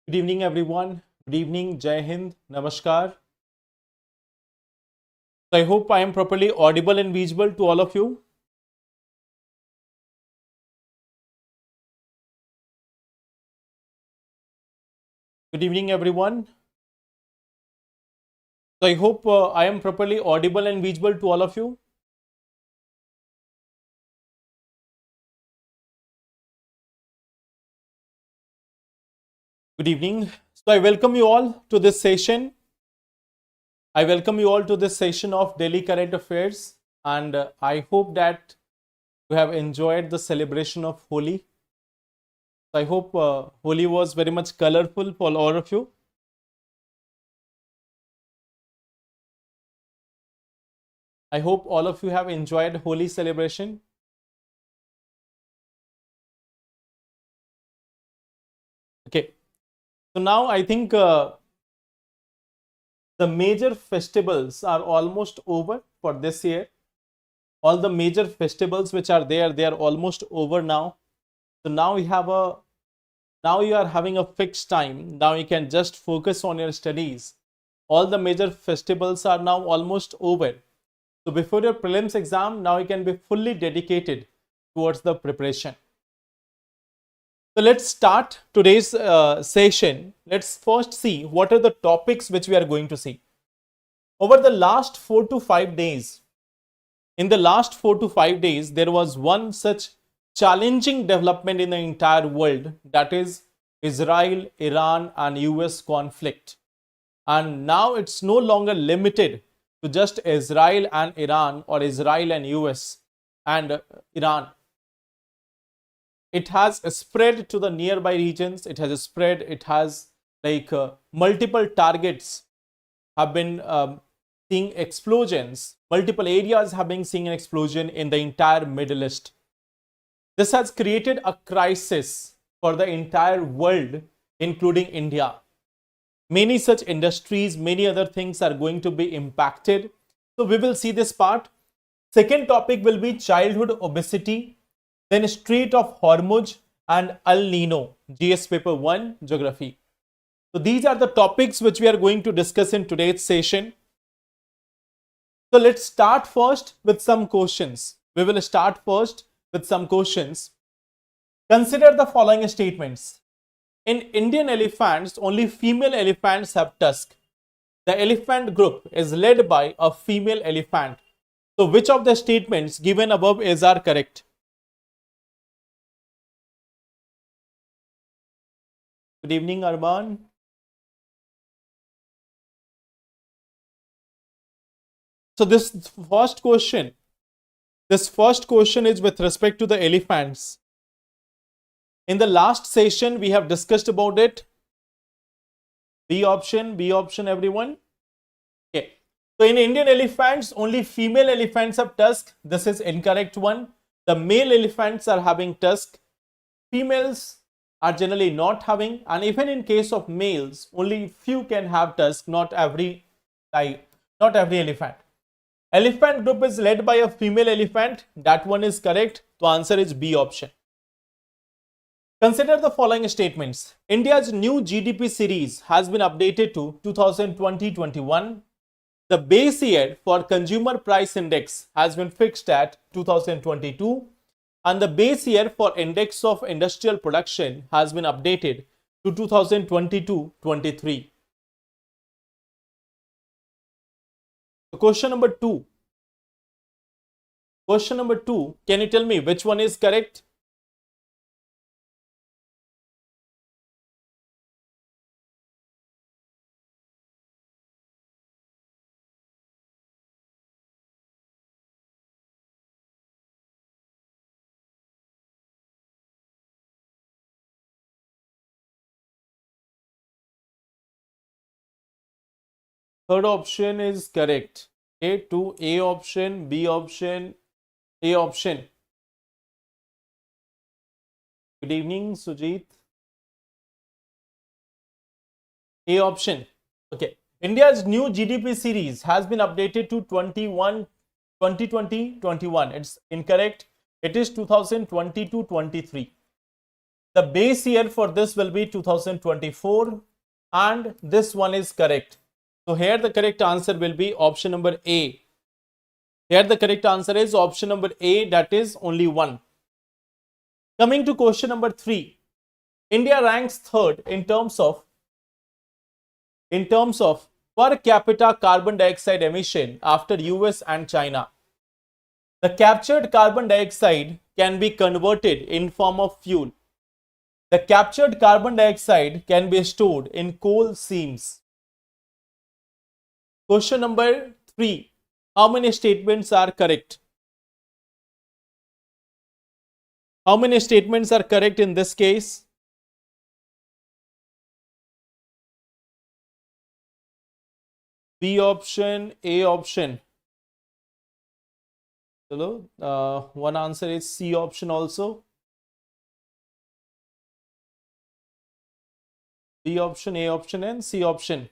Good evening, everyone. Good evening, Jai Hind, Namaskar. So I hope I am properly audible and visible to all of you. Good evening, everyone. So I hope I am properly audible and visible to all of you. Good evening. So I welcome you all to this session. I welcome you all to this session of Daily Current Affairs, and I hope that you have enjoyed the celebration of Holi. So I hope Holi was very much colorful for all of you. I hope all of you have enjoyed Holi celebration. Okay, so now I think the major festivals are almost over for this year. All the major festivals which are there, they are almost over now. So now you are having a fixed time. Now you can just focus on your studies. All the major festivals are now almost over. So before your prelims exam, now you can be fully dedicated towards the preparation. So let's start today's session. Let's first see what are the topics which we are going to see. Over the last 4 to 5 days, in the last 4 to 5 days, there was one such challenging development in the entire world, that is Israel, Iran and US conflict. And now it's no longer limited to just Israel and Iran or Israel and US and Iran. It has spread to the nearby regions. It has spread. It has multiple targets have been seeing explosions. Multiple areas have been seeing an explosion in the entire Middle East. This has created a crisis for the entire world, including India. Many such industries, many other things are going to be impacted. So we will see this part. Second topic will be childhood obesity, then Strait of Hormuz and El Niño, GS paper 1 geography. So these are the topics which we are going to discuss in today's session. So let's start first with some questions. We will start first with some questions. Consider the following statements. In Indian elephants, only female elephants have tusks. The elephant group is led by a female elephant. So which of the statements given above are correct? Good evening, Arman. So this first question is with respect to the elephants. In the last session, we have discussed about it. B option, everyone. Okay. So in Indian elephants, only female elephants have tusks. This is incorrect one. The male elephants are having tusks. Females are generally not having, and even in case of males, only few can have tusks, not every elephant. Elephant group is led by a female elephant. That one is correct. The answer is B option. Consider the following statements. India's new GDP series has been updated to 2020-21. The base year for consumer price index has been fixed at 2022. And the base year for index of industrial production has been updated to 2022-23. Question number 2. Question number 2. Can you tell me which one is correct? Third option is correct. A2, A option, B option, A option. Good evening, Sujit. A option. Okay. India's new GDP series has been updated to 2020-21. It's incorrect. It is 2022-23. The base year for this will be 2024 and this one is correct. So here the correct answer will be option number A. Here the correct answer is option number A, that is only 1. Coming to question number 3. India ranks third in terms of per capita carbon dioxide emission after US and China. The captured carbon dioxide can be converted in form of fuel. The captured carbon dioxide can be stored in coal seams. Question number 3. How many statements are correct? How many statements are correct in this case? B option, A option. Hello, one answer is C option also. B option, A option and C option.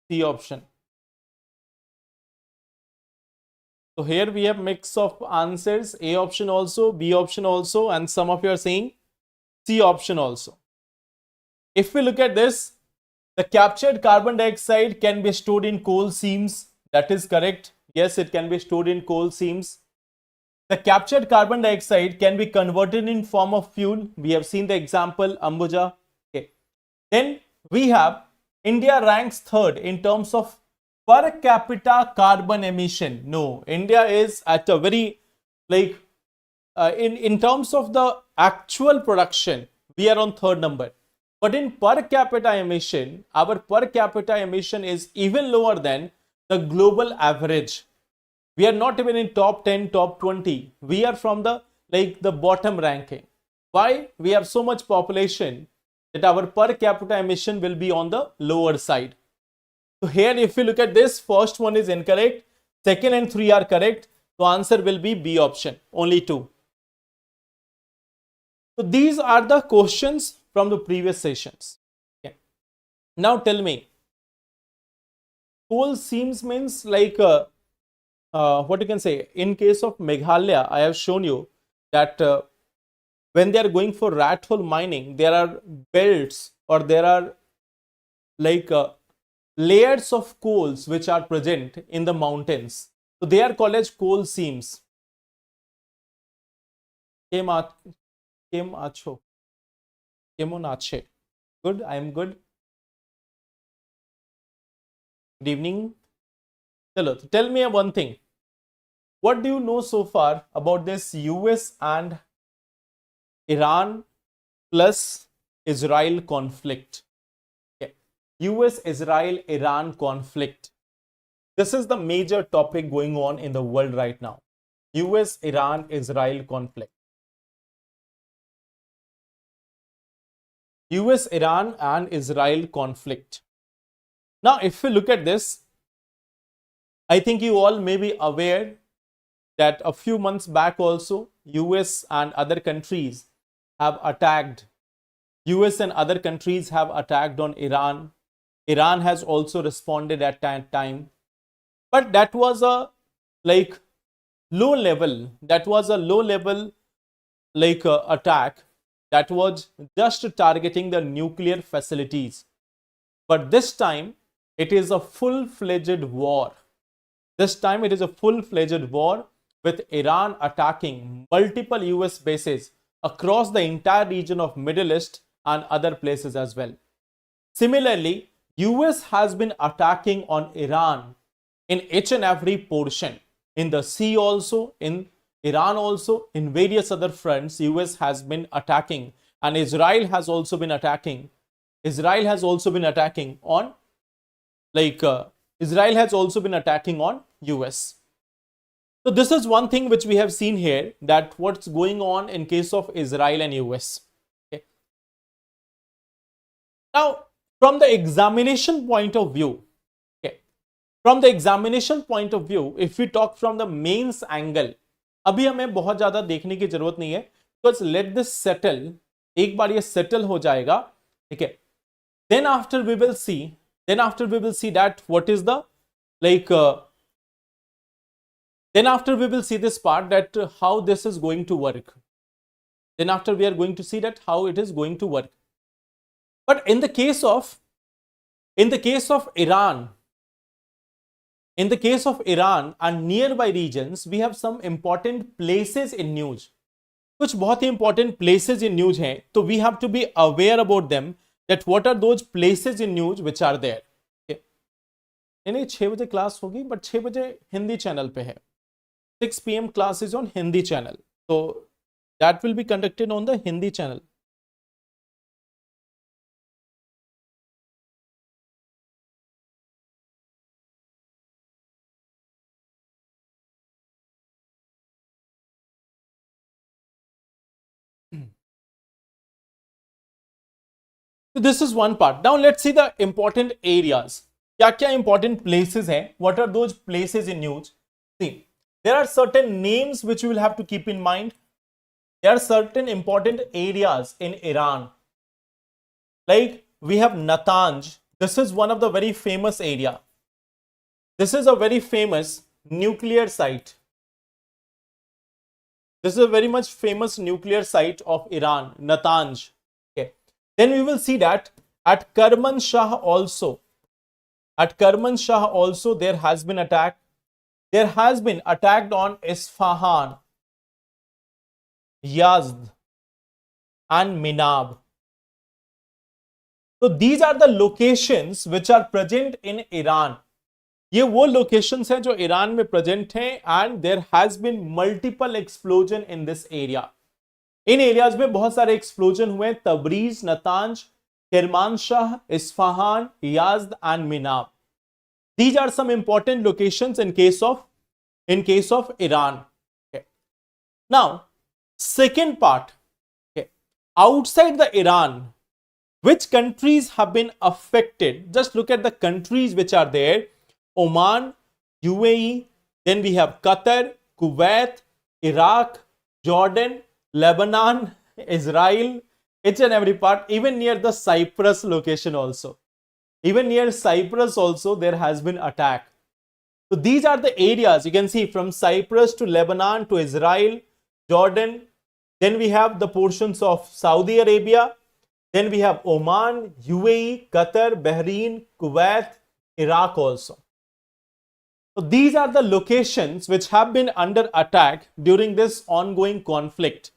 C option. So here we have mix of answers, A option also, B option also, and some of you are saying C option also. If we look at this, the captured carbon dioxide can be stored in coal seams. That is correct. Yes, it can be stored in coal seams. The captured carbon dioxide can be converted in form of fuel. We have seen the example Ambuja. Okay. Then we have India ranks third in terms of per capita carbon emission. No, India is at a very in terms of the actual production, we are on third number. But in per capita emission, our per capita emission is even lower than the global average. We are not even in top 10, top 20. We are from the bottom ranking. Why? We have so much population that our per capita emission will be on the lower side. So here if you look at this, first one is incorrect, second and 3 are correct. So answer will be B option, only 2. So these are the questions from the previous sessions. Okay. Now tell me, coal seams means what you can say, in case of Meghalaya, I have shown you that when they are going for rat hole mining, there are belts or there are layers of coals which are present in the mountains. So they are called as coal seams. Good, I am good. Good evening. Tell me one thing. What do you know so far about this US and Iran plus Israel conflict? Okay. US-Israel-Iran conflict. This is the major topic going on in the world right now. US-Iran-Israel conflict. US-Iran and Israel conflict. Now, if we look at this, I think you all may be aware that a few months back also, US and other countries have attacked. US and other countries have attacked on Iran. Iran has also responded at that time. But that was a low level. That was a low level attack that was just targeting the nuclear facilities. But this time it is a full-fledged war. This time it is a full-fledged war with Iran attacking multiple US bases across the entire region of Middle East and other places as well. Similarly, US has been attacking on Iran in each and every portion. In the sea also, in Iran also, in various other fronts, US has been attacking, and Israel has also been attacking. Israel has also been attacking on Israel has also been attacking on US. So this is one thing which we have seen here, that what's going on in case of Israel and US. Okay. Now, from the examination point of view, from the examination point of view, if we talk from the mains angle, अभी हमें बहुत ज्यादा देखने की जरूरत नहीं है, because let this settle. एक बार ये settle हो जाएगा, ठीक है. Then after we will see that what is the like then after we will see this part that how this is going to work. Then after we are going to see that how it is going to work. But in the case of Iran, in the case of Iran and nearby regions, we have some important places in news. कुछ बहुत ही important places in news हैं, तो we have to be aware about them, that what are those places in news which are there. नहीं 6 बजे class होगी, but 6 बजे Hindi channel पे है. 6 PM class is on Hindi channel, so that will be conducted on the Hindi channel. So this is one part. Now let's see the important areas. क्या important places हैं? What are those places in news? See, there are certain names which you will have to keep in mind. There are certain important areas in Iran. Like we have Natanz. This is one of the very famous area. This is a very famous nuclear site. This is a very much famous nuclear site of Iran, Natanz. Okay. Then we will see that at Kermanshah also. At Kermanshah also there has been attack. There has been attacked on Isfahan, Yazd and Minab. So these are the locations which are present in Iran. ये वो locations हैं जो Iran में present हैं, and there has been multiple explosion in this area. In areas में बहुत सारे explosion हुए, Tabriz, Natanz, Kermanshah, Isfahan, Yazd and Minab. These are some important locations in case of Iran. Okay. Now, second part. Okay. Outside the Iran, which countries have been affected? Just look at the countries which are there. Oman, UAE, then we have Qatar, Kuwait, Iraq, Jordan, Lebanon, Israel, each and every part, even near the Cyprus location also. Even near Cyprus also there has been attack. So these are the areas you can see from Cyprus to Lebanon to Israel, Jordan. Then we have the portions of Saudi Arabia. Then we have Oman, UAE, Qatar, Bahrain, Kuwait, Iraq also. So these are the locations which have been under attack during this ongoing conflict.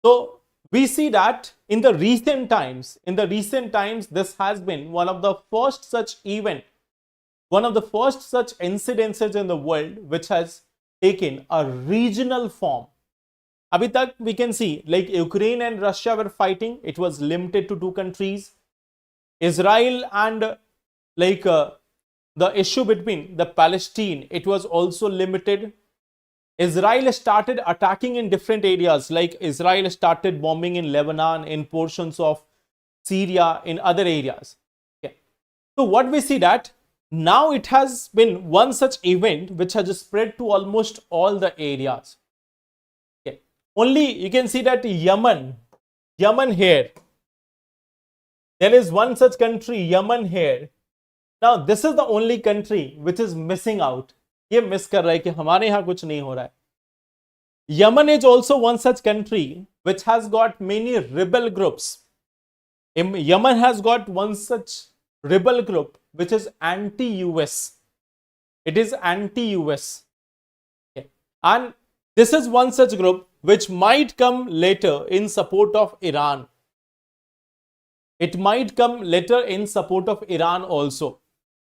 So we see that in the recent times, this has been one of the first such event, one of the first such incidences in the world which has taken a regional form. Abhi tak we can see like Ukraine and Russia were fighting. It was limited to 2 countries. Israel and the issue between the Palestine, it was also limited. Israel started attacking in different areas, like Israel started bombing in Lebanon, in portions of Syria, in other areas. Okay. So what we see that now it has been one such event which has spread to almost all the areas. Okay. Only you can see that Yemen here. There is one such country, Yemen here. Now this is the only country which is missing out. ये miss कर रहा है कि हमारे यहाँ कुछ नहीं हो रहा है. Yemen is also one such country which has got many rebel groups. Yemen has got one such rebel group which is anti-US. It is anti-US. Okay. And this is one such group which might come later in support of Iran. It might come later in support of Iran also.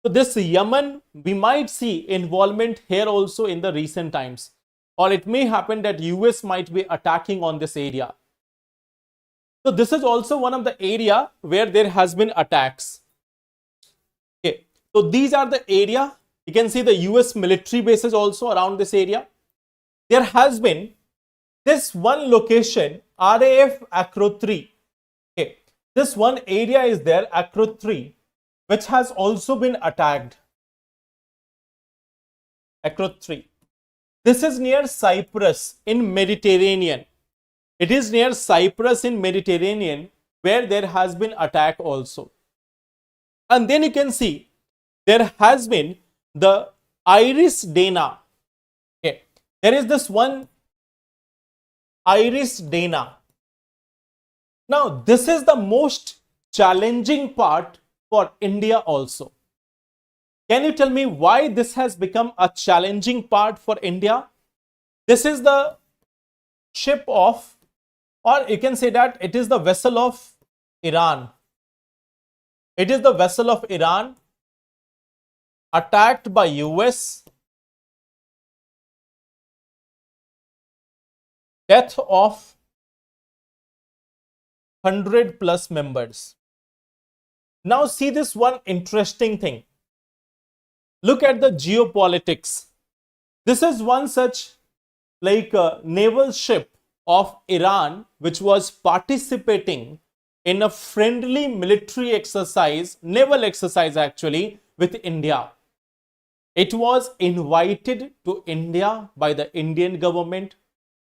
So this Yemen, we might see involvement here also in the recent times. Or it may happen that US might be attacking on this area. So this is also one of the area where there has been attacks. Okay. So these are the area. You can see the US military bases also around this area. There has been this one location, RAF Acro 3. Okay. This one area is there, Acro 3. Which has also been attacked. Acro 3. This is near Cyprus in Mediterranean. It is near Cyprus in Mediterranean where there has been attack also. And then you can see there has been the Iris Dana. Okay, there is this one Iris Dana. Now, this is the most challenging part for India also. Can you tell me why this has become a challenging part for India? This is the ship of, or you can say that it is the vessel of Iran. It is the vessel of Iran attacked by US, death of 100+ members. Now see this one interesting thing. Look at the geopolitics. This is one such like a naval ship of Iran which was participating in a friendly military exercise, naval exercise actually, with India. It was invited to India by the Indian government.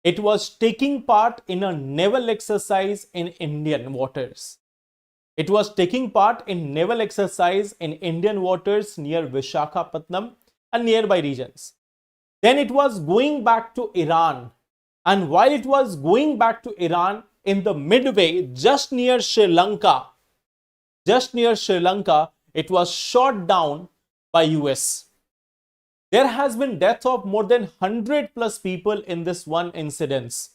It was taking part in a naval exercise in Indian waters. It was taking part in naval exercise in Indian waters near Visakhapatnam and nearby regions. Then it was going back to Iran. And while it was going back to Iran, in the midway, just near Sri Lanka, it was shot down by US. There has been death of more than 100+ people in this one incident.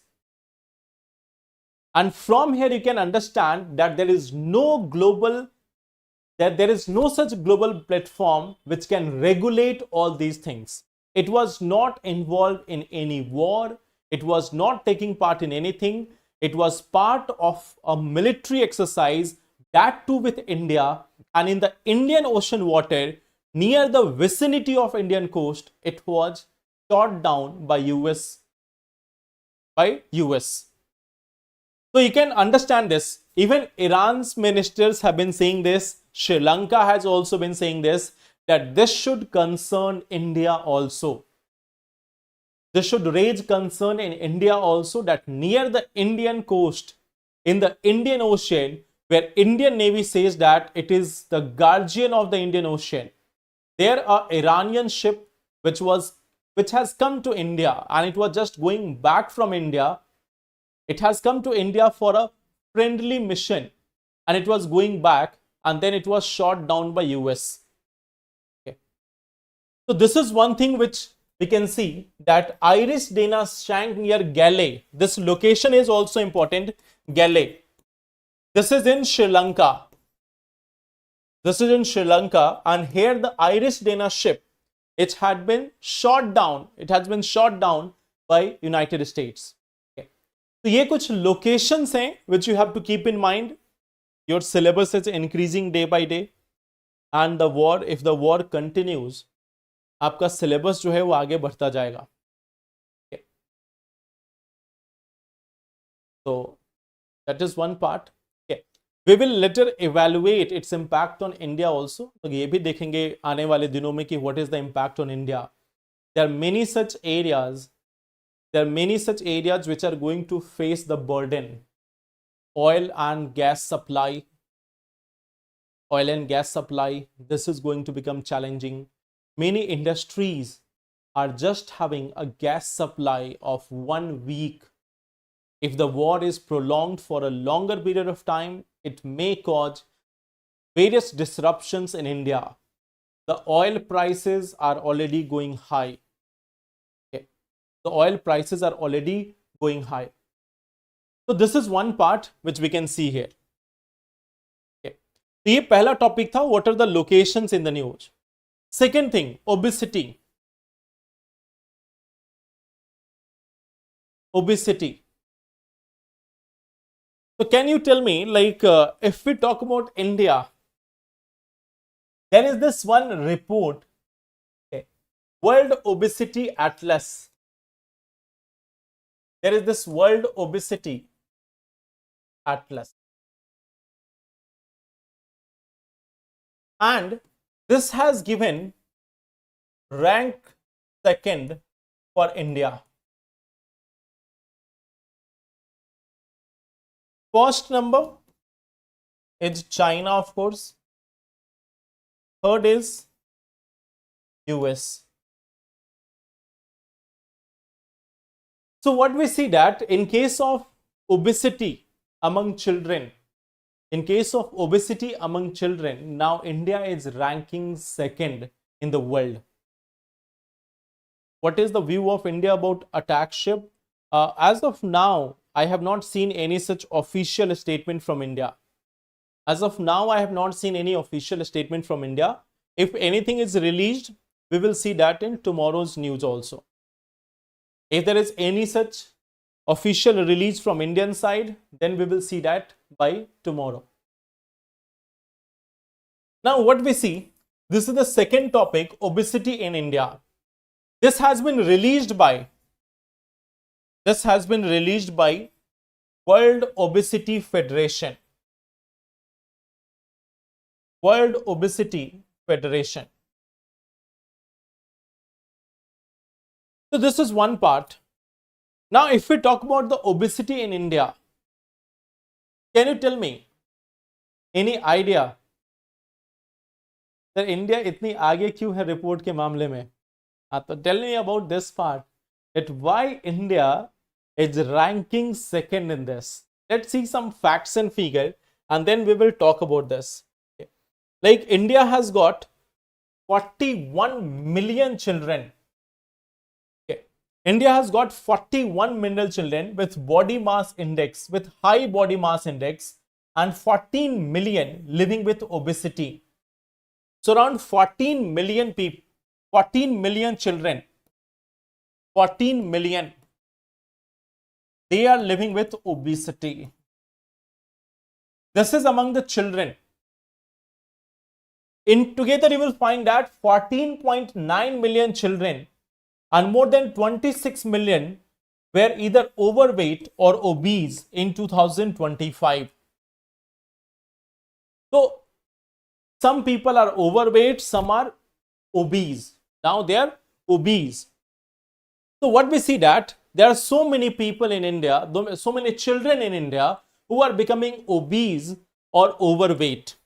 And from here you can understand that there is no such global platform which can regulate all these things. It was not involved in any war. It was not taking part in anything. It was part of a military exercise, that too with India, and in the Indian Ocean water near the vicinity of Indian coast, it was shot down by US. So you can understand this. Even Iran's ministers have been saying this. Sri Lanka has also been saying this, that this should concern India also. This should raise concern in India also, that near the Indian coast, in the Indian Ocean, where Indian Navy says that it is the guardian of the Indian Ocean, there are Iranian ship which has come to India, and it was just going back from India. It has come to India for a friendly mission, and it was going back, and then it was shot down by US. Okay. So this is one thing which we can see, that Iris Dana sank near Galley. This location is also important. Galley. This is in Sri Lanka. And here the Iris Dana ship, it had been shot down. It has been shot down by United States. Okay. So ये कुछ locations हैं which you have to keep in mind. Your syllabus is increasing day by day, and if the war continues, आपका syllabus जो है वो आगे बढ़ता जाएगा. Okay. So that is one part. Okay. We will later evaluate its impact on India also. तो ये भी देखेंगे आने वाले दिनों में कि what is the impact on India. There are many such areas which are going to face the burden. Oil and gas supply. This is going to become challenging. Many industries are just having a gas supply of 1 week. If the war is prolonged for a longer period of time, it may cause various disruptions in India. The oil prices are already going high. Okay. The oil prices are already going high. So this is one part which we can see here. Okay. So ये पहला topic था, what are the locations in the news. Second thing, obesity. So can you tell me, like, if we talk about India, there is this one report, okay, World Obesity Atlas. There is this World Obesity Atlas. And this has given rank second for India. First number is China, of course. Third is US. So what we see that in case of obesity among children, now India is ranking second in the world. What is the view of India about attack ship? As of now, I have not seen any such official statement from India. As of now, I have not seen any official statement from India. If anything is released, we will see that in tomorrow's news also. If there is any such official release from Indian side, then we will see that by tomorrow. Now what we see, this is the second topic, obesity in India. This has been released by World Obesity Federation. World Obesity Federation. So this is one part. Now if we talk about the obesity in India, can you tell me any idea that India इतनी आगे क्यों है report के मामले में? हाँ, तो tell me about this part, that why India is ranking second in this. Let's see some facts and figure and then we will talk about this. Okay. Like India has got 41 million children. Okay. India has got 41 million children with body mass index, with high body mass index, and 14 million living with obesity. So around 14 million people, 14 million children, 14 million, they are living with obesity. This is among the children. In together you will find that 14.9 million children and more than 26 million were either overweight or obese in 2025. So some people are overweight, some are obese. Now they are obese. So what we see that there are so many people in India, so many children in India who are becoming obese or overweight.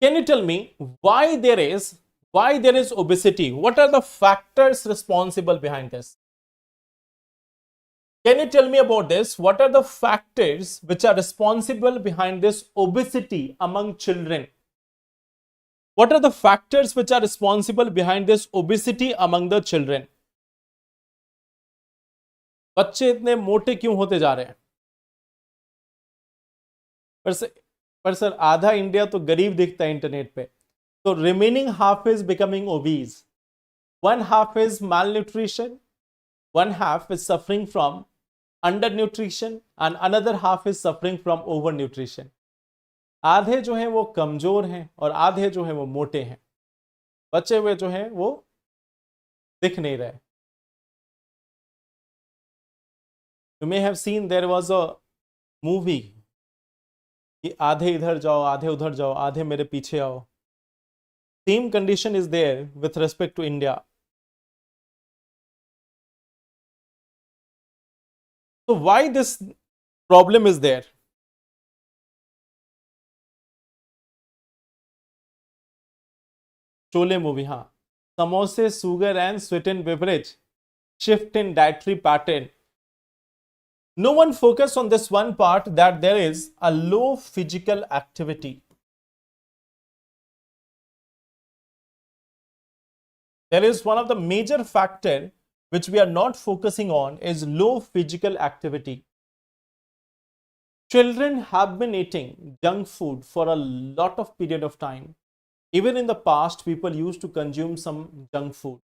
Can you tell me why there is obesity? What are the factors responsible behind this? Can you tell me about this? What are the factors which are responsible behind this obesity among children? What are the factors which are responsible behind this obesity among the children? बच्चे इतने मोटे क्यों होते जा रहे हैं? पर sir आधा इंडिया तो गरीब दिखता है इंटरनेट पे. तो remaining half is becoming obese. One half is malnutrition, one half is suffering from undernutrition and another half is suffering from overnutrition. आधे जो हैं वो कमजोर हैं और आधे जो हैं वो मोटे हैं. बचे हुए जो हैं वो दिख नहीं रहे. You may have seen there was a movie कि आधे इधर जाओ, आधे उधर जाओ, आधे मेरे पीछे आओ. Same condition is there with respect to India. So why this problem is there? Chole movie, हाँ. Samosa, sugar and sweetened beverage, shift in dietary pattern. No one focused on this one part, that there is a low physical activity. There is one of the major factor which we are not focusing on is low physical activity. Children have been eating junk food for a lot of period of time. Even in the past, people used to consume some junk food.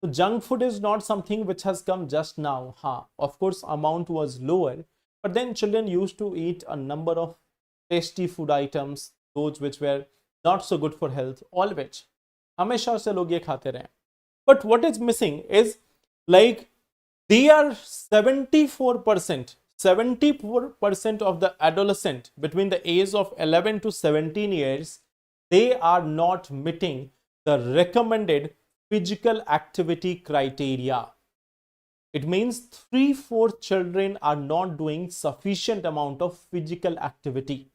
So junk food is not something which has come just now. Of course, amount was lower, but then children used to eat a number of tasty food items, those which were not so good for health, all which हमेशा से लोग ये खाते रहे. But what is missing is like they are 74% of the adolescent between the age of 11 to 17 years, they are not meeting the recommended physical activity criteria. It means 3/4 children are not doing sufficient amount of physical activity.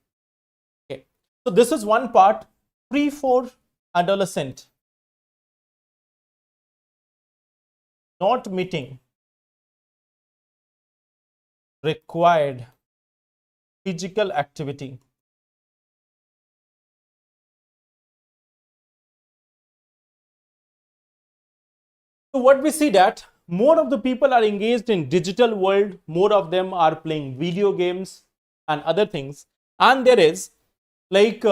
Okay. So this is one part, 3/4 adolescent not meeting required physical activity. So what we see that more of the people are engaged in digital world, more of them are playing video games and other things, and there is like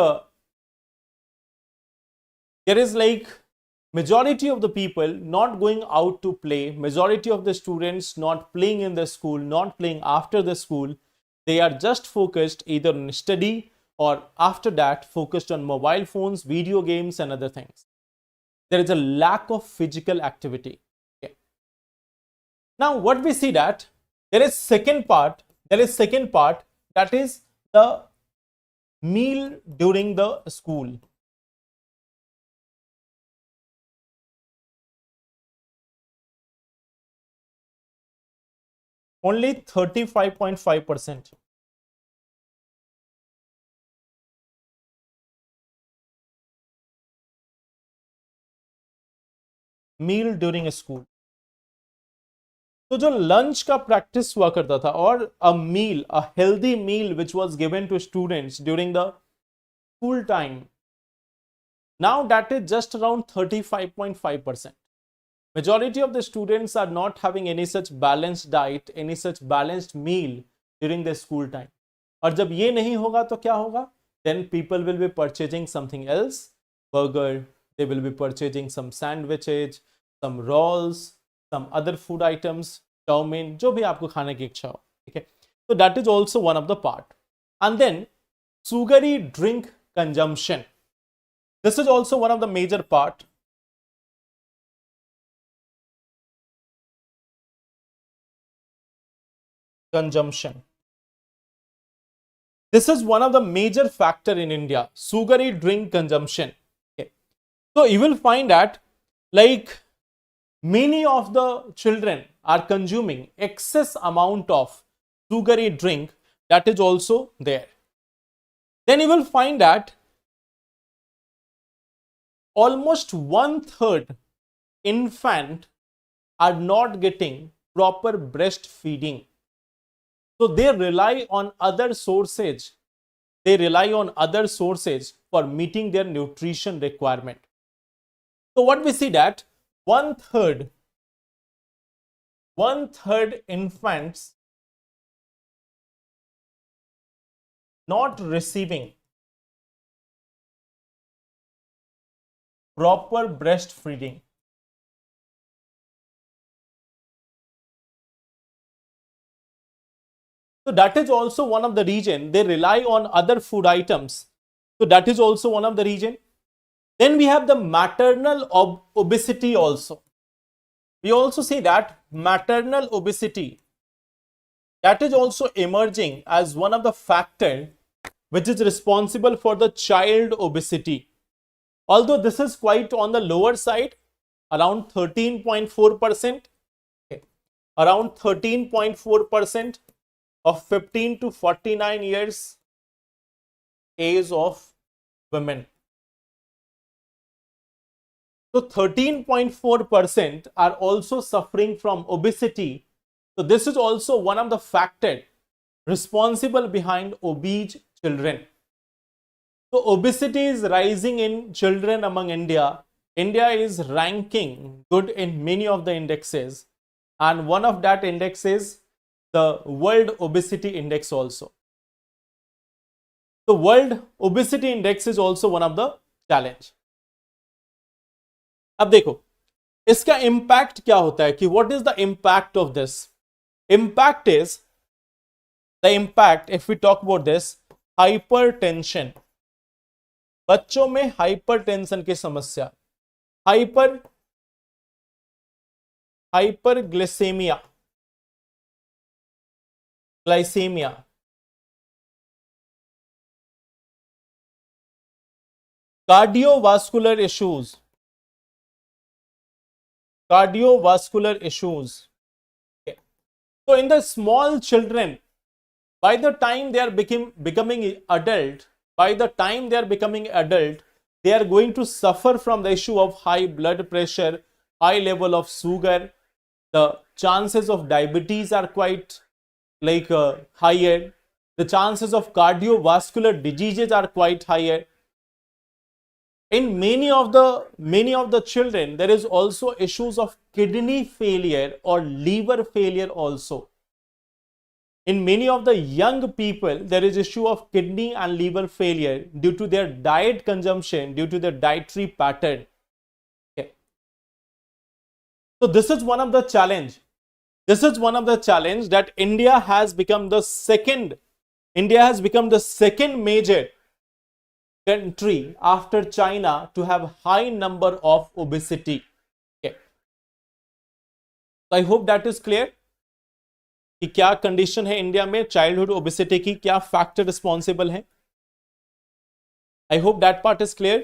majority of the people not going out to play, majority of the students not playing in the school, not playing after the school. They are just focused either on study or after that focused on mobile phones, video games and other things. There is a lack of physical activity. Okay. Now what we see that there is second part that is the meal during the school. Only 35.5%. Meal during school. तो जो lunch का practice हुआ करता था और a healthy meal which was given to students during the school time, now that is just around 35.5%. Majority of the students are not having any such balanced diet, any such balanced meal during their school time. और जब ये नहीं होगा तो क्या होगा? Then people will be purchasing something else, burger, they will be purchasing some sandwiches, some rolls, some other food items, chowmein, जो भी आपको खाने की इच्छा हो. ठीक है, so that is also one of the part. And then sugary drink consumption, this is also one of the major part. Consumption, this is one of the major factor in India, sugary drink consumption. Okay. So you will find that like many of the children are consuming excess amount of sugary drink, that is also there. Then you will find that almost 1/3 infant are not getting proper breastfeeding. So they rely on other sources. They rely on other sources for meeting their nutrition requirement. So what we see that one-third infants not receiving proper breastfeeding. So that is also one of the reason they rely on other food items. So that is also one of the reason. Then we have the maternal obesity also. We also see that maternal obesity, that is also emerging as one of the factor which is responsible for the child obesity. Although this is quite on the lower side, around 13.4%, around 13.4% of 15 to 49 years age of women. So 13.4% are also suffering from obesity. So this is also one of the factors responsible behind obese children. So obesity is rising in children among India. India is ranking good in many of the indexes, and one of that index is the World Obesity Index also. The World Obesity Index is also one of the challenge. अब देखो इसका impact क्या होता है कि what is the impact of this? Impact is the impact, if we talk about this, hypertension. बच्चों में hypertension की समस्या, hyperglycemia, cardiovascular issues, Okay. So in the small children, by the time they are becoming adult, they are going to suffer from the issue of high blood pressure, high level of sugar, The chances of diabetes are quite higher. The chances of cardiovascular diseases are quite higher. In many of the children, there is also issues of kidney failure or liver failure also. In many of the young people, there is issue of kidney and liver failure due to their diet consumption, due to their dietary pattern. Okay. So this is one of the challenge. This is one of the challenge that India has become the second major country after China to have high number of obesity. Okay. So I hope that is clear. कि क्या condition है India में childhood obesity की, क्या factor responsible है. I hope that part is clear.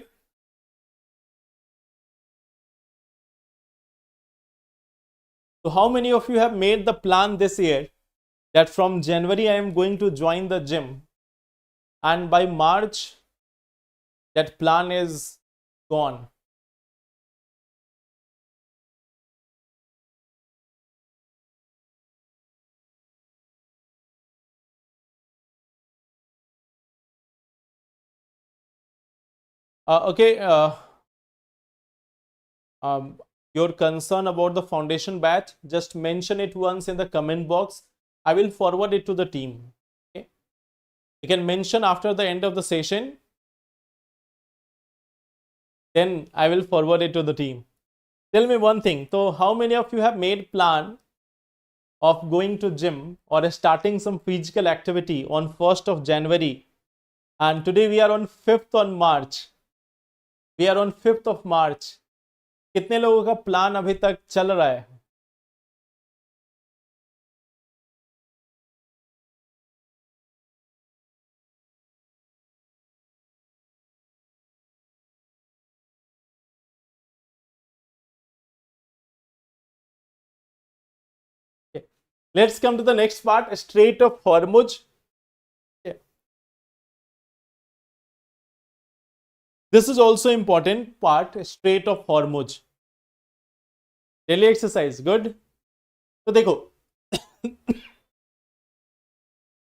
So how many of you have made the plan this year that from January I am going to join the gym, and by March that plan is gone? Okay, your concern about the foundation batch, just mention it once in the comment box. I will forward it to the team. Okay, you can mention after the end of the session, then I will forward it to the team. Tell me one thing. So how many of you have made plan of going to gym or starting some physical activity on 1st of January, and today we are on 5th on March. We are on 5th of March. कितने लोगों का plan अभी तक चल रहा है? Okay. Let's come to the next part, Strait of Hormuz. Okay. This is also important part, Strait of Hormuz. Daily exercise, good. So देखो,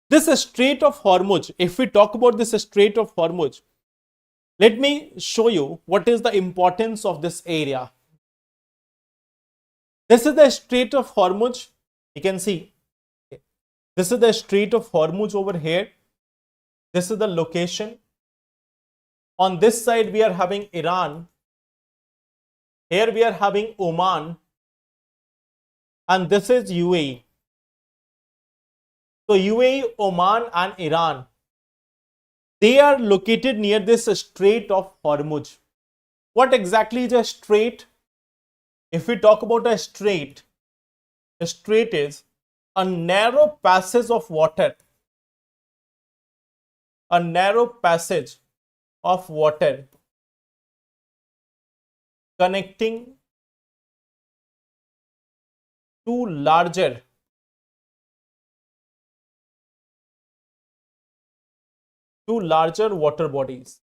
this Strait of Hormuz, if we talk about this Strait of Hormuz, let me show you what is the importance of this area. This is the Strait of Hormuz. You can see, this is the Strait of Hormuz over here. This is the location. On this side, we are having Iran. Here we are having Oman. And this is UAE. So UAE, Oman and Iran, they are located near this Strait of Hormuz. What exactly is a strait? If we talk about a strait is a narrow passage of water. A narrow passage of water connecting two larger water bodies.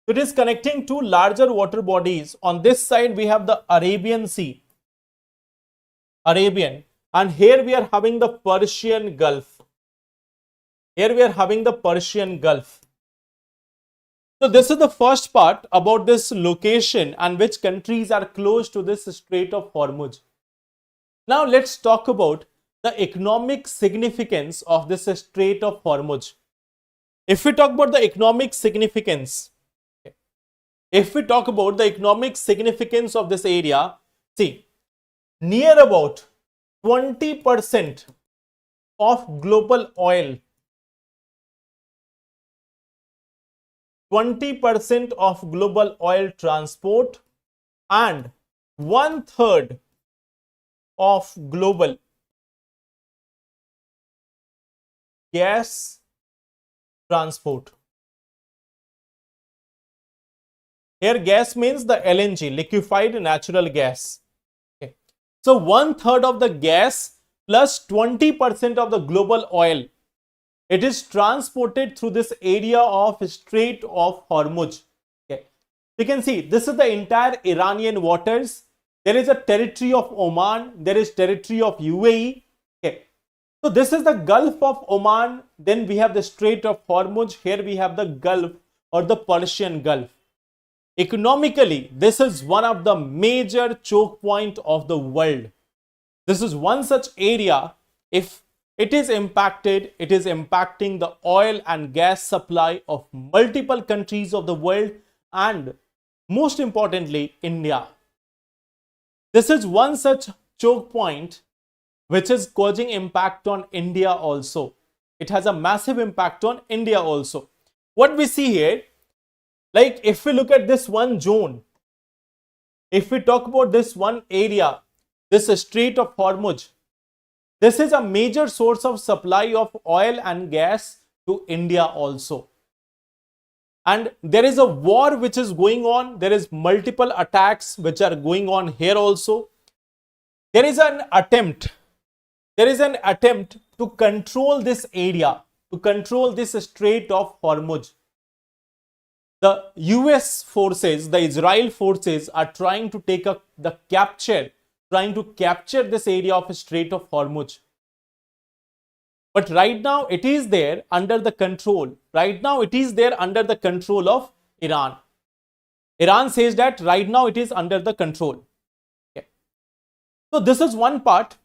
It is connecting two larger water bodies. On this side we have the Arabian Sea, and here we are having the Persian Gulf. So this is the first part about this location and which countries are close to this Strait of Hormuz. Now let's talk about the economic significance of this Strait of Hormuz. If we talk about the economic significance, of this area, see, near about 20% of global oil, 20% of global oil transport, and 1/3 of global gas transport. Here gas means the LNG, liquefied natural gas. Okay. So 1/3 of the gas plus 20% of the global oil, it is transported through this area of Strait of Hormuz. Okay. You can see this is the entire Iranian waters. there is a territory of Oman, there is territory of UAE. Okay. So this is the Gulf of Oman. Then we have the Strait of Hormuz. Here we have the Gulf or the Persian Gulf. Economically, this is one of the major choke point of the world. This is one such area. If it is impacted, it is impacting the oil and gas supply of multiple countries of the world, and most importantly, India. This is one such choke point which is causing impact on India also. It has a massive impact on India also. What we see here, like if we look at this one zone, if we talk about this one area, this Strait of Hormuz, this is a major source of supply of oil and gas to India also. And there is a war which is going on. There is multiple attacks which are going on here also. There is an attempt to control this area, to control this Strait of Hormuz. The US forces, the Israel forces are trying to take trying to capture this area of Strait of Hormuz. But right now it is there under the control. Right now it is there under the control of Iran. Iran says that right now it is under the control. Okay. So this is one part.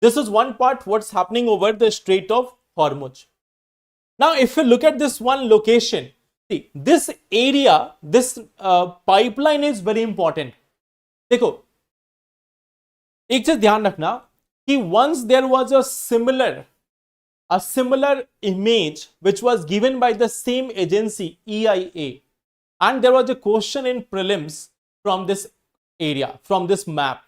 This is one part what's happening over the Strait of Hormuz. Now if you look at this one location, see this area, this pipeline is very important. देखो, एक चीज ध्यान रखना कि once there was a similar image which was given by the same agency EIA, and there was a question in prelims from this area, from this map.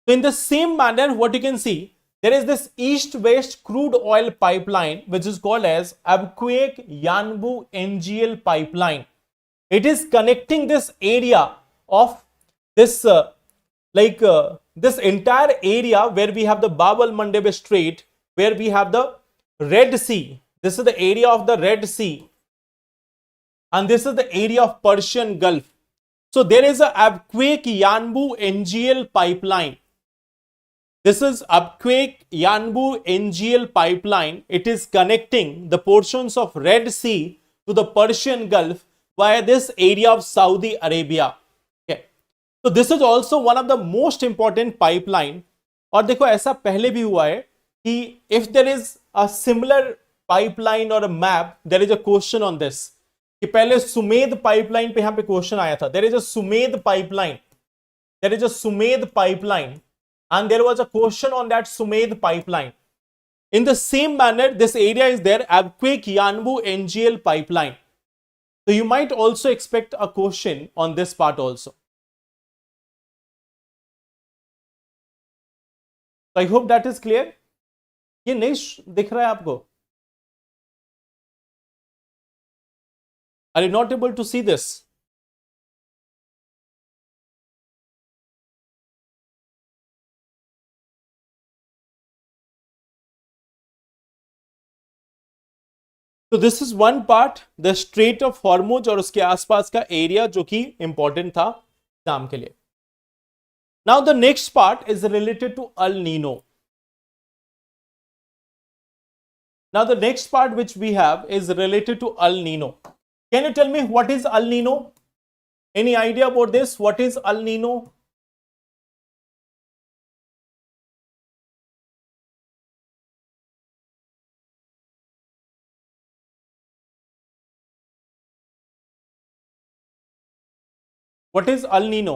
So in the same manner, what you can see, there is this east-west crude oil pipeline which is called as Abqaiq Yanbu NGL pipeline. It is connecting this area of this this entire area where we have the Bab al-Mandeb Strait, where we have the Red Sea. This is the area of the Red Sea, and this is the area of Persian Gulf. So there is a Abqaiq Yanbu NGL pipeline. This is Abqaiq Yanbu NGL pipeline. It is connecting the portions of Red Sea to the Persian Gulf via this area of Saudi Arabia. Okay. So this is also one of the most important pipeline. और देखो ऐसा पहले भी हुआ है कि if there is a similar pipeline or a map, there is a question on this. कि पहले सुमेध pipeline पे यहाँ पे question आया था. There is a Sumed pipeline. There is a Sumed pipeline. And there was a question on that Sumed pipeline. In the same manner, this area is there, Abqaiq Yanbu NGL pipeline. So you might also expect a question on this part also. So I hope that is clear. ये नहीं दिख रहा है आपको? Are you not able to see this? तो this is one part, the straight of Hormuz और उसके आसपास का एरिया जो कि इंपॉर्टेंट था एग्जाम के लिए. Now the next part is related to El Nino. Now the next part which we have is related to El Nino. Can you tell me what is El Nino? Any idea about this? What is El Nino? What is El Nino?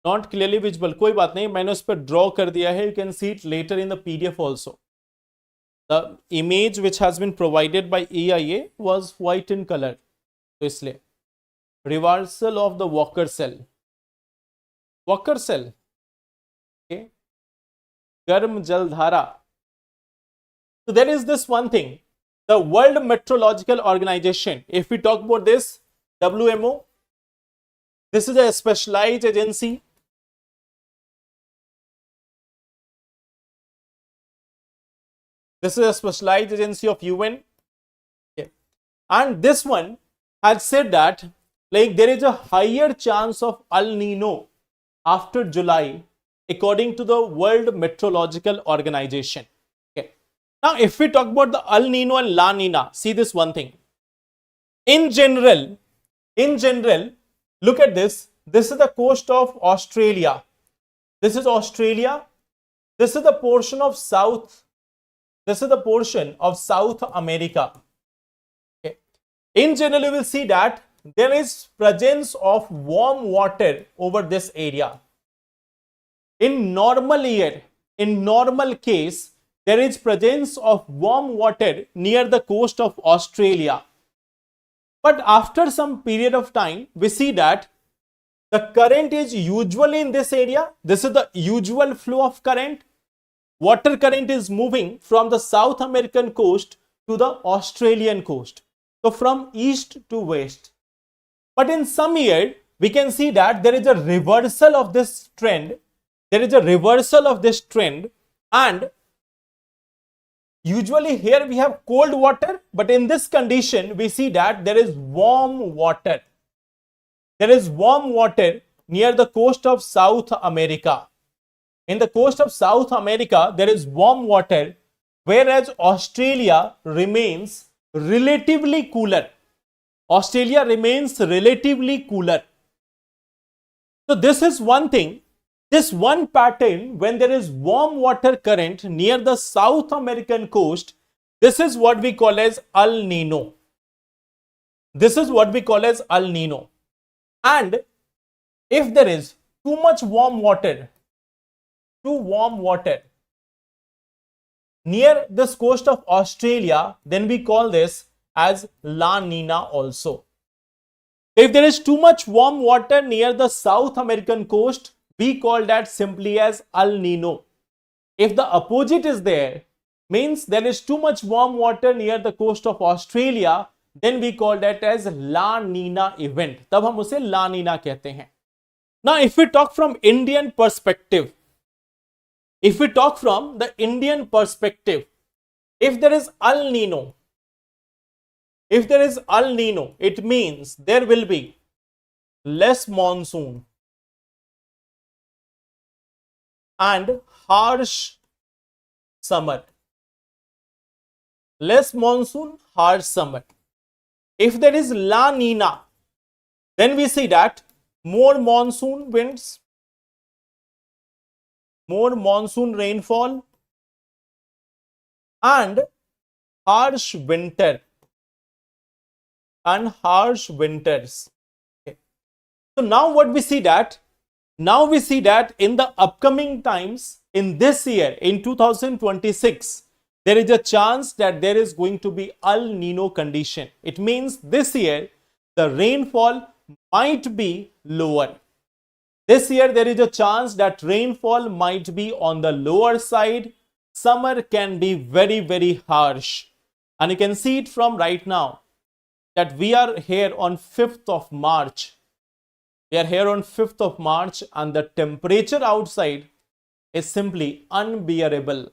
Not clearly visible. कोई बात नहीं, मैंने उस पर draw कर दिया है. You can see it later in the PDF also. The image which has been provided by EIA was white in color. तो इसलिए reversal of the Walker cell. Walker cell. Okay. गर्म जलधारा. So there is this one thing. The World Meteorological Organization. If we talk about this, WMO. This is a specialized agency. This is a specialized agency of UN. Okay. And this one has said that like there is a higher chance of El Nino after July, according to the World Meteorological Organization. Okay. Now, if we talk about the El Nino and La Nina, see this one thing. In general, look at this. This is the coast of Australia. This is Australia. This is the portion of South. This is the portion of South America. Okay. In general, you will see that there is presence of warm water over this area. In normal year, in normal case, there is presence of warm water near the coast of Australia. But after some period of time, we see that the current is usually in this area. This is the usual flow of current. Water current is moving from the South American coast to the Australian coast. So from east to west. But in some year, we can see that there is a reversal of this trend. There is a reversal of this trend, and usually here we have cold water, but in this condition, we see that there is warm water. There is warm water near the coast of South America. In the coast of South America, there is warm water, whereas Australia remains relatively cooler. Australia remains relatively cooler. So this is one thing. This one pattern, when there is warm water current near the South American coast, this is what we call as El Nino. This is what we call as El Nino. And if there is too much warm water near this coast of Australia, then we call this as La Nina also. If there is too much warm water near the South American coast, we call that simply as El Nino. If the opposite is there, means there is too much warm water near the coast of Australia, then we call that as La Nina event. तब हम उसे La Nina कहते हैं. Now, if we talk from Indian perspective, if there is El Nino, it means there will be less monsoon and harsh summer. Less monsoon, harsh summer. If there is La Nina, then we see that more monsoon winds, more monsoon rainfall, and harsh winter and harsh winters. Okay. So now what we see that? Now we see that in the upcoming times, in this year, in 2026, there is a chance that there is going to be El Nino condition. It means this year, the rainfall might be lower. This year, there is a chance that rainfall might be on the lower side. Summer can be very, very harsh. And you can see it from right now that we are here on 5th of March. We are here on 5th of March and the temperature outside is simply unbearable.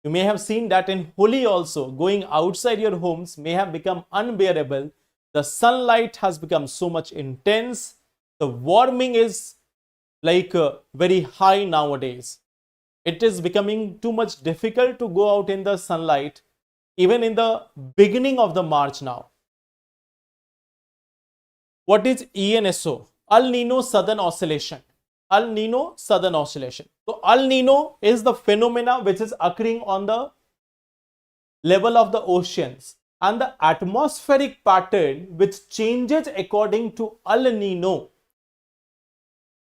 You may have seen that in Holi also, going outside your homes may have become unbearable. The sunlight has become so much intense. The warming is like very high nowadays. It is becoming too much difficult to go out in the sunlight, even in the beginning of the March now. What is ENSO? El Nino Southern Oscillation. El Nino Southern Oscillation. So El Nino is the phenomena which is occurring on the level of the oceans, and the atmospheric pattern which changes according to El Nino.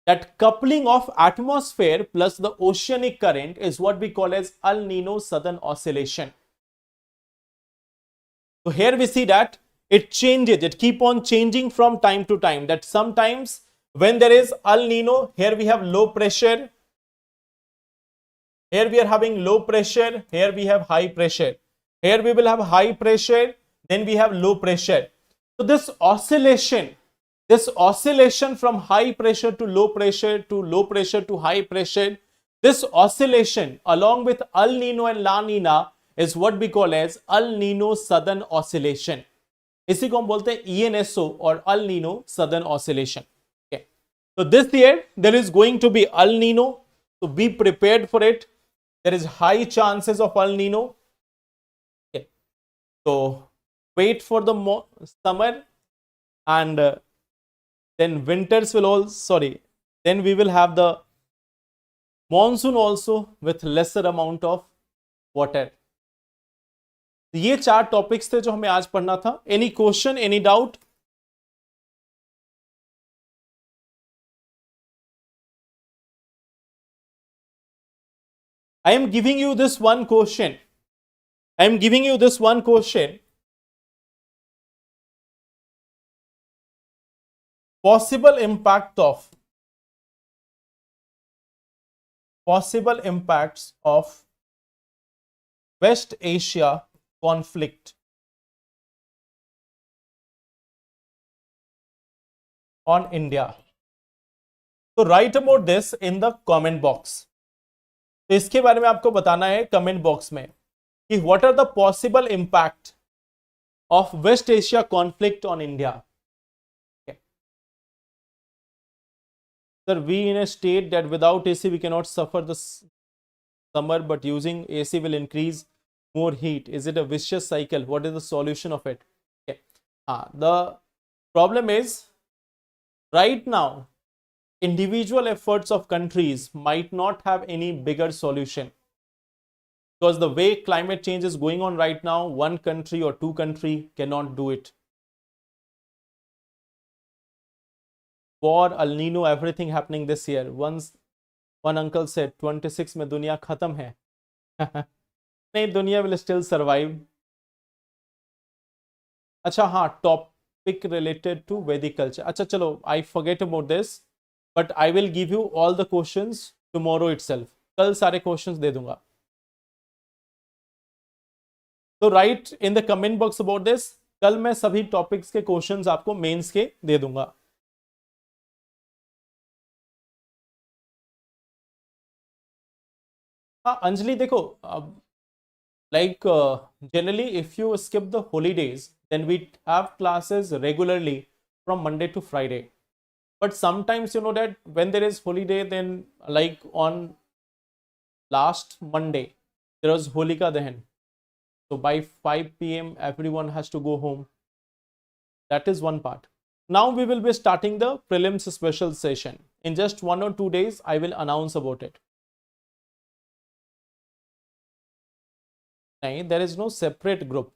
That coupling of atmosphere plus the oceanic current is what we call as El Nino Southern Oscillation. So here we see that it changes, it keep on changing from time to time. That sometimes when there is El Nino, here we have low pressure. Here we are having low pressure. Here we have high pressure. Here we will have high pressure. Then we have low pressure. So this oscillation from high pressure to low pressure to low pressure to high pressure, this oscillation along with El Nino and La Nina is what we call as El Nino Southern Oscillation. इसी को हम बोलते हैं ENSO और El Nino Southern Oscillation. Okay. So this year there is going to be El Nino, so be prepared for it. There is high chances of El Nino. Okay. So wait for the summer, and then winters will all, sorry, then we will have the monsoon also with lesser amount of water. ये 4 topics थे जो हमें आज पढ़ना था. Any question, any doubt? I am giving you this one question. I am giving you this one question. Possible impacts of West Asia conflict on India. So write about this in the comment box. तो इसके बारे में आपको बताना है comment box में कि what are the possible impact of West Asia conflict on India. Sir, we in a state that without AC we can not suffer the summer but using AC will increase more heat. Is it a vicious cycle? What is the solution of it? Okay. The problem is right now individual efforts of countries might not have any bigger solution, because the way climate change is going on right now, one country or two country cannot do it. War, El Nino, everything happening this year. Once one uncle said 26 में दुनिया खत्म है. नहीं, दुनिया will still survive. अच्छा हाँ, topic related to Vedic culture. अच्छा चलो, I forget about this, but I will give you all the questions tomorrow itself. कल सारे questions दे दूंगा. So write in the comment box about this. कल मैं सभी टॉपिक्स के क्वेश्चंस आपको मेंस के दे दूंगा. हाँ अंजलि, देखो, like generally if you skip the holidays then we have classes regularly from Monday to Friday, but sometimes you know that when there is holiday, then like on last Monday there was Holika Dahan, so by 5 p.m. everyone has to go home. That is one part. Now we will be starting the prelims special session in just 1 or 2 days. I will announce about it. There is no separate group.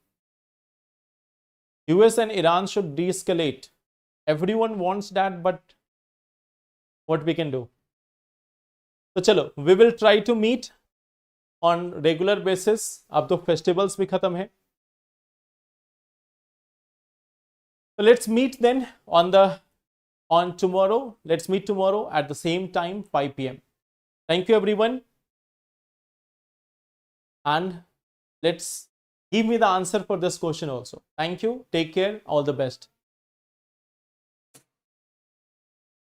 US and Iran should de-escalate. Everyone wants that, but what we can do? So chalo, we will try to meet on regular basis. अब तो festivals भी खत्म है. So let's meet then on tomorrow. Let's meet tomorrow at the same time, 5 p.m. Thank you everyone. And let's give me the answer for this question also. Thank you. Take care. All the best.